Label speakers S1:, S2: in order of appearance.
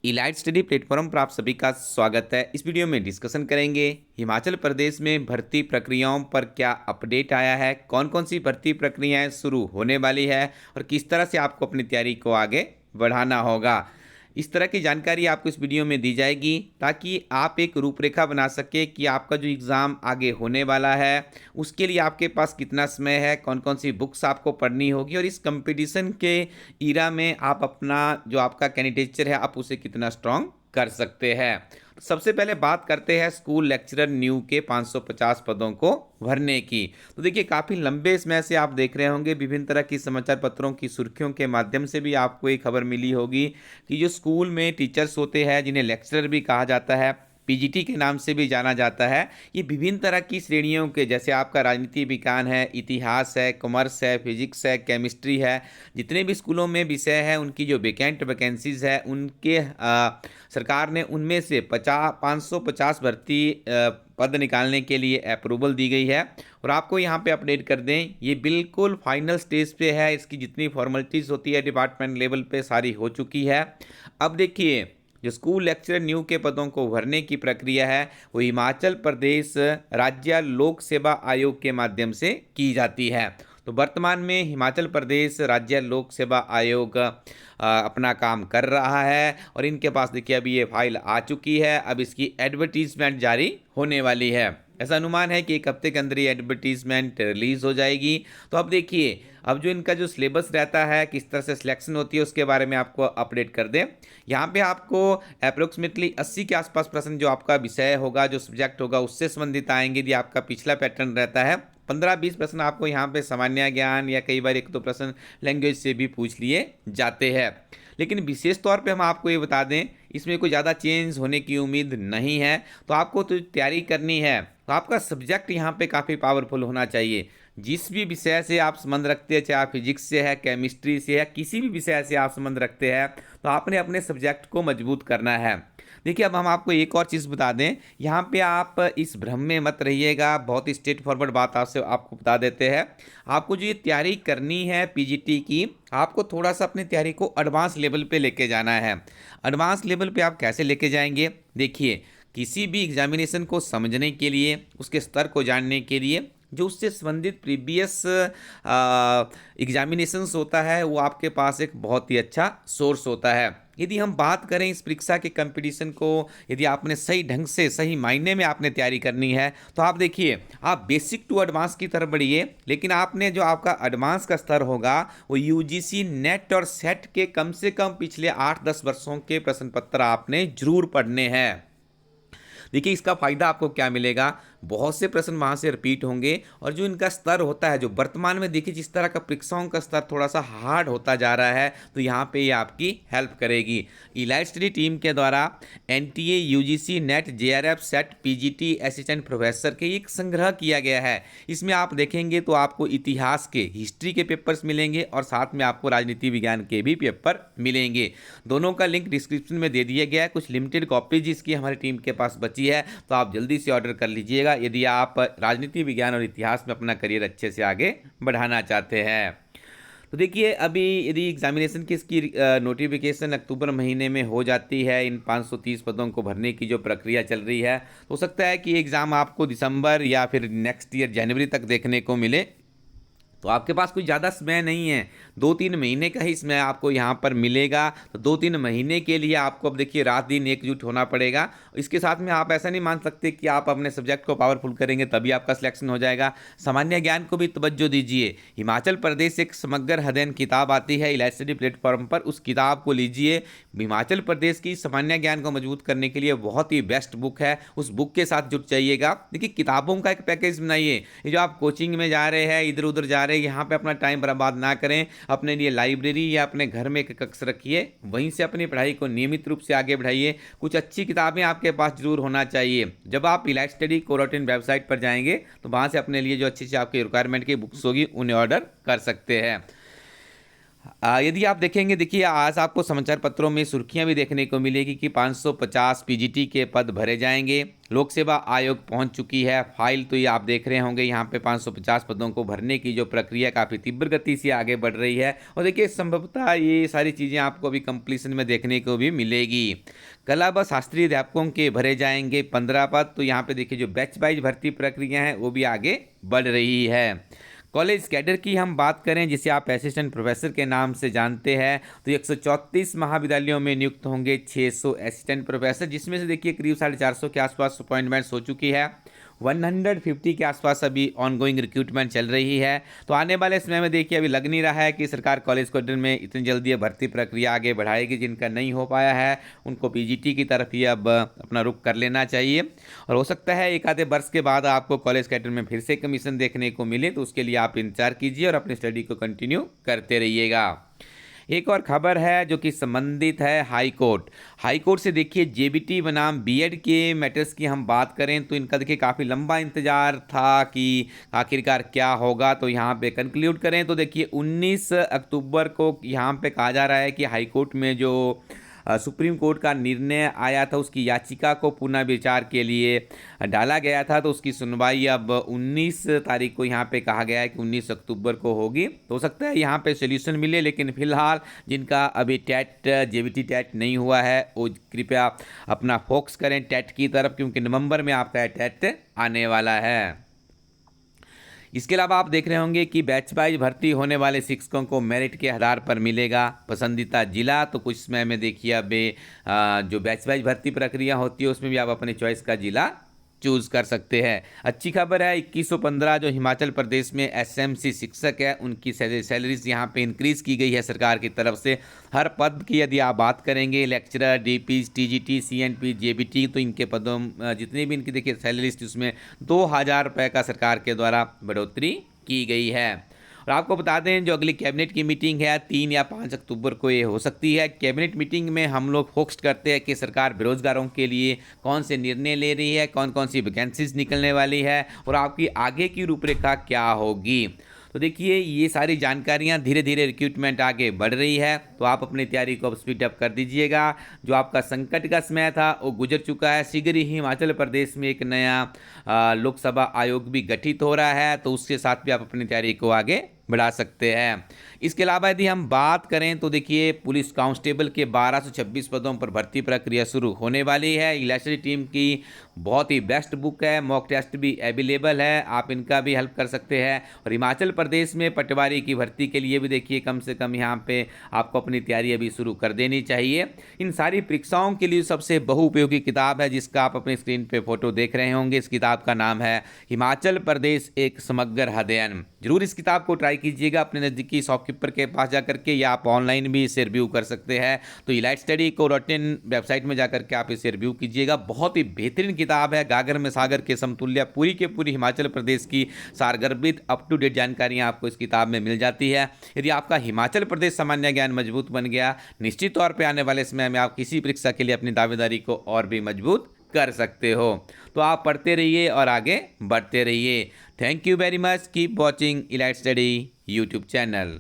S1: Elite study platform पर आप सभी का स्वागत है। इस वीडियो में डिस्कशन करेंगे हिमाचल प्रदेश में भर्ती प्रक्रियाओं पर क्या अपडेट आया है, कौन कौन सी भर्ती प्रक्रियाएं शुरू होने वाली है और किस तरह से आपको अपनी तैयारी को आगे बढ़ाना होगा। इस तरह की जानकारी आपको इस वीडियो में दी जाएगी ताकि आप एक रूपरेखा बना सके कि आपका जो एग्ज़ाम आगे होने वाला है उसके लिए आपके पास कितना समय है, कौन कौन सी बुक्स आपको पढ़नी होगी और इस कंपटीशन के ईरा में आप अपना जो आपका कैंडिडेचर है आप उसे कितना स्ट्रॉन्ग कर सकते हैं। तो सबसे पहले बात करते हैं स्कूल लेक्चरर न्यू के 550 पदों को भरने की। तो देखिए काफ़ी लंबे समय से आप देख रहे होंगे विभिन्न तरह की समाचार पत्रों की सुर्खियों के माध्यम से भी आपको एक खबर मिली होगी कि जो स्कूल में टीचर्स होते हैं जिन्हें लेक्चरर भी कहा जाता है, पीजीटी के नाम से भी जाना जाता है, ये विभिन्न तरह की श्रेणियों के जैसे आपका राजनीति विज्ञान है, इतिहास है, कॉमर्स है, फिजिक्स है, केमिस्ट्री है, जितने भी स्कूलों में विषय है उनकी जो वैकेंसीज है उनके सरकार ने उनमें से 550 भर्ती पद निकालने के लिए अप्रूवल दी गई है। और आपको यहाँ पे अपडेट कर दें ये बिल्कुल फाइनल स्टेज पे है, इसकी जितनी फॉर्मेलिटीज़ होती है डिपार्टमेंट लेवल पे सारी हो चुकी है। अब देखिए जो स्कूल लेक्चरर न्यू के पदों को भरने की प्रक्रिया है वो हिमाचल प्रदेश राज्य लोक सेवा आयोग के माध्यम से की जाती है। तो वर्तमान में हिमाचल प्रदेश राज्य लोक सेवा आयोग अपना काम कर रहा है और इनके पास देखिए अभी ये फाइल आ चुकी है। अब इसकी एडवर्टीजमेंट जारी होने वाली है। ऐसा अनुमान है कि एक हफ्ते के अंदर ये एडवर्टीजमेंट रिलीज हो जाएगी। तो अब देखिए अब जो इनका जो सिलेबस रहता है किस तरह से सिलेक्शन होती है उसके बारे में आपको अपडेट कर दें। यहाँ पे आपको अप्रोक्सीमेटली 80 के आसपास प्रश्न जो आपका विषय होगा, जो सब्जेक्ट होगा उससे संबंधित आएंगे। यदि आपका पिछला पैटर्न रहता है 15-20 प्रश्न आपको यहाँ पे सामान्य ज्ञान या कई बार 1-2 प्रश्न लैंग्वेज से भी पूछ लिए जाते हैं। लेकिन विशेष तौर पे हम आपको ये बता दें इसमें कोई ज़्यादा चेंज होने की उम्मीद नहीं है। तो आपको तो तैयारी करनी है तो आपका सब्जेक्ट यहाँ पे काफ़ी पावरफुल होना चाहिए। जिस भी विषय से आप संबंध रखते हैं, चाहे आप फिजिक्स से है, केमिस्ट्री से है, किसी भी विषय से आप संबंध रखते हैं तो आपने अपने सब्जेक्ट को मजबूत करना है। देखिए अब हम आपको एक और चीज़ बता दें, यहाँ पे आप इस भ्रम में मत रहिएगा। बहुत ही स्ट्रेट फॉरवर्ड बात आपको बता देते हैं। आपको जो ये तैयारी करनी है पीजीटी की, आपको थोड़ा सा अपनी तैयारी को एडवांस लेवल पे लेके जाना है। एडवांस लेवल पे आप कैसे लेके जाएंगे? देखिए किसी भी एग्जामिनेशन को समझने के लिए, उसके स्तर को जानने के लिए जो उससे संबंधित प्रीवियस एग्जामिनेशंस होता है वो आपके पास एक बहुत ही अच्छा सोर्स होता है। यदि हम बात करें इस परीक्षा के कंपटीशन को, यदि आपने सही ढंग से सही मायने में आपने तैयारी करनी है तो आप देखिए आप बेसिक टू एडवांस की तरफ बढ़िए। लेकिन आपने जो आपका एडवांस का स्तर होगा वो यूजीसी नेट और सेट के कम से कम पिछले 8-10 वर्षों के प्रश्न पत्र आपने जरूर पढ़ने हैं। देखिए इसका फ़ायदा आपको क्या मिलेगा, बहुत से प्रश्न वहाँ से रिपीट होंगे और जो इनका स्तर होता है जो वर्तमान में देखिए जिस तरह का परीक्षाओं का स्तर थोड़ा सा हार्ड होता जा रहा है तो यहाँ पे ये आपकी हेल्प करेगी। इलाइट स्टडी टीम के द्वारा NTA, UGC net, JRF, set, PGT assistant professor के एक संग्रह किया गया है। इसमें आप देखेंगे तो आपको इतिहास के, हिस्ट्री के पेपर्स मिलेंगे और साथ में आपको राजनीति विज्ञान के भी पेपर मिलेंगे। दोनों का लिंक डिस्क्रिप्शन में दे दिया गया है। कुछ लिमिटेड कॉपीज इसकी हमारी टीम के पास बची है तो आप जल्दी से ऑर्डर कर लीजिएगा यदि आप राजनीति विज्ञान और इतिहास में अपना करियर अच्छे से आगे बढ़ाना चाहते हैं। तो देखिए अभी यदि एग्जामिनेशन की इसकी नोटिफिकेशन अक्टूबर महीने में हो जाती है, इन 530 पदों को भरने की जो प्रक्रिया चल रही है, तो हो सकता है कि एग्ज़ाम आपको दिसंबर या फिर नेक्स्ट ईयर जनवरी तक देखने को मिले। तो आपके पास कोई ज़्यादा समय नहीं है, 2-3 महीने का ही समय आपको यहाँ पर मिलेगा। तो 2-3 महीने के लिए आपको अब देखिए रात दिन एकजुट होना पड़ेगा। इसके साथ में आप ऐसा नहीं मान सकते कि आप अपने सब्जेक्ट को पावरफुल करेंगे तभी आपका सिलेक्शन हो जाएगा। सामान्य ज्ञान को भी तवज्जो दीजिए। हिमाचल प्रदेश एक समग्र अध्ययन किताब आती है इलाइट स्टडी प्लेटफॉर्म पर, उस किताब को लीजिए। हिमाचल प्रदेश की सामान्य ज्ञान को मजबूत करने के लिए बहुत ही बेस्ट बुक है, उस बुक के साथ जुट जाइएगा। देखिए किताबों का एक पैकेज बनाइए। ये जो आप कोचिंग में जा रहे हैं, इधर उधर जा रहे हैं, यहाँ पे अपना टाइम बर्बाद ना करें। अपने लिए लाइब्रेरी या अपने घर में एक कक्ष रखिए, वहीं से अपनी पढ़ाई को नियमित रूप से आगे बढ़ाइए। कुछ अच्छी किताबें आपके पास जरूर होना चाहिए। जब आप इलाइट स्टडी कोरोटिन वेबसाइट पर जाएंगे तो वहाँ से अपने लिए जो अच्छी आपकी रिक्वायरमेंट की बुक्स होगी उन्हें ऑर्डर कर सकते हैं। यदि आप देखेंगे, देखिए आज आपको समाचार पत्रों में सुर्खियां भी देखने को मिलेगी कि 550 पीजीटी के पद भरे जाएंगे। लोक सेवा आयोग पहुंच चुकी है फाइल, तो ये आप देख रहे होंगे यहाँ पे 550 पदों को भरने की जो प्रक्रिया काफ़ी तीव्र गति से आगे बढ़ रही है। और देखिए संभवतः ये सारी चीज़ें आपको अभी कंप्लीशन में देखने को भी मिलेगी। कला व शास्त्रीय अध्यापकों के भरे जाएंगे 15 पद, तो यहाँ पे देखिए जो बैच वाइज भर्ती प्रक्रिया है वो भी आगे बढ़ रही है। कॉलेज कैडर की हम बात करें, जिसे आप असिस्टेंट प्रोफेसर के नाम से जानते हैं, तो 134 महाविद्यालयों में नियुक्त होंगे 600 असिस्टेंट प्रोफेसर, जिसमें से देखिए करीब 450 के आसपास अपॉइंटमेंट्स हो चुकी है। 150 के आसपास अभी ऑनगोइंग रिक्रूटमेंट चल रही है। तो आने वाले समय में देखिए अभी लग नहीं रहा है कि सरकार कॉलेज कैडर में इतनी जल्दी भर्ती प्रक्रिया आगे बढ़ाएगी। जिनका नहीं हो पाया है उनको पीजीटी की तरफ ही अब अपना रुख कर लेना चाहिए, और हो सकता है एक आधे वर्ष के बाद आपको कॉलेज कैडर में फिर से कमीशन देखने को मिले। तो उसके लिए आप इंतजार कीजिए और अपनी स्टडी को कंटिन्यू करते रहिएगा। एक और खबर है जो कि संबंधित है हाई कोर्ट। हाई कोर्ट से देखिए जेबीटी बनाम बीएड के मैटर्स की हम बात करें तो इनका देखिए काफ़ी लंबा इंतजार था कि आखिरकार क्या होगा। तो यहाँ पे कंक्लूड करें तो देखिए 19 अक्टूबर को यहाँ पे कहा जा रहा है कि हाई कोर्ट में जो सुप्रीम कोर्ट का निर्णय आया था उसकी याचिका को पुनः विचार के लिए डाला गया था। तो उसकी सुनवाई अब 19 तारीख को यहाँ पे कहा गया है कि 19 अक्टूबर को होगी। तो हो सकता है यहाँ पे सोल्यूशन मिले, लेकिन फिलहाल जिनका अभी टेट जेबीटी टेट नहीं हुआ है वो कृपया अपना फोकस करें टेट की तरफ, क्योंकि नवंबर में आपका टेट आने वाला है। इसके अलावा आप देख रहे होंगे कि बैच वाइज भर्ती होने वाले शिक्षकों को मेरिट के आधार पर मिलेगा पसंदीदा जिला। तो कुछ समय में देखिए अब जो बैच वाइज भर्ती प्रक्रिया होती है उसमें भी आप अपने चॉइस का जिला चूज़ कर सकते हैं। अच्छी खबर है 2115 जो हिमाचल प्रदेश में एसएमसी शिक्षक है उनकी सैलरीज यहाँ पे इंक्रीज़ की गई है सरकार की तरफ से। हर पद की यदि आप बात करेंगे, lecturer, DP, TGT, CNP, JBT, तो इनके पदों जितनी भी इनकी देखिए सैलरीज उसमें 2000 रुपये का सरकार के द्वारा बढ़ोतरी की गई है। और आपको बता दें जो अगली कैबिनेट की मीटिंग है 3 या 5 अक्टूबर को ये हो सकती है। कैबिनेट मीटिंग में हम लोग फोकस करते हैं कि सरकार बेरोजगारों के लिए कौन से निर्णय ले रही है, कौन कौन सी वैकेंसीज निकलने वाली है और आपकी आगे की रूपरेखा क्या होगी। तो देखिए ये सारी जानकारियां धीरे धीरे रिक्रूटमेंट आगे बढ़ रही है, तो आप अपनी तैयारी को स्पीड अप कर दीजिएगा। जो आपका संकट का समय था वो गुजर चुका है। शीघ्र ही हिमाचल प्रदेश में एक नया लोकसभा आयोग भी गठित हो रहा है, तो उसके साथ भी आप अपनी तैयारी को आगे बढ़ा सकते हैं। इसके अलावा यदि हम बात करें तो देखिए पुलिस कांस्टेबल के 1226 पदों पर भर्ती प्रक्रिया शुरू होने वाली है। इलेक्शन टीम की बहुत ही बेस्ट बुक है, मॉक टेस्ट भी अवेलेबल है, आप इनका भी हेल्प कर सकते हैं। और हिमाचल प्रदेश में पटवारी की भर्ती के लिए भी देखिए कम से कम यहाँ पे आपको अपनी तैयारी अभी शुरू कर देनी चाहिए। इन सारी परीक्षाओं के लिए सबसे बहुउपयोगी किताब है जिसका आप अपनी स्क्रीन पे फोटो देख रहे होंगे। इस किताब का नाम है हिमाचल प्रदेश एक समग्र अध्ययन। जरूर इस किताब को ट्राई कीजिएगा अपने नज़दीकी शॉपकीपर के पास जाकर के, या आप ऑनलाइन भी इसे रिव्यू कर सकते हैं। तो elitestudy.in वेबसाइट में जाकर के आप इसे रिव्यू कीजिएगा। बहुत ही बेहतरीन किताब है, गागर में सागर के समतुल्य पूरी के पूरी हिमाचल प्रदेश की सारगर्भित अप टू डेट जानकारियाँ आपको इस किताब में मिल जाती है। यदि आपका हिमाचल प्रदेश सामान्य ज्ञान मजबूत बन गया, निश्चित तौर पर आने वाले समय में आप किसी परीक्षा के लिए अपनी दावेदारी को और भी मजबूत कर सकते हो। तो आप पढ़ते रहिए और आगे बढ़ते रहिए। Thank you very much. Keep watching elite study YouTube channel.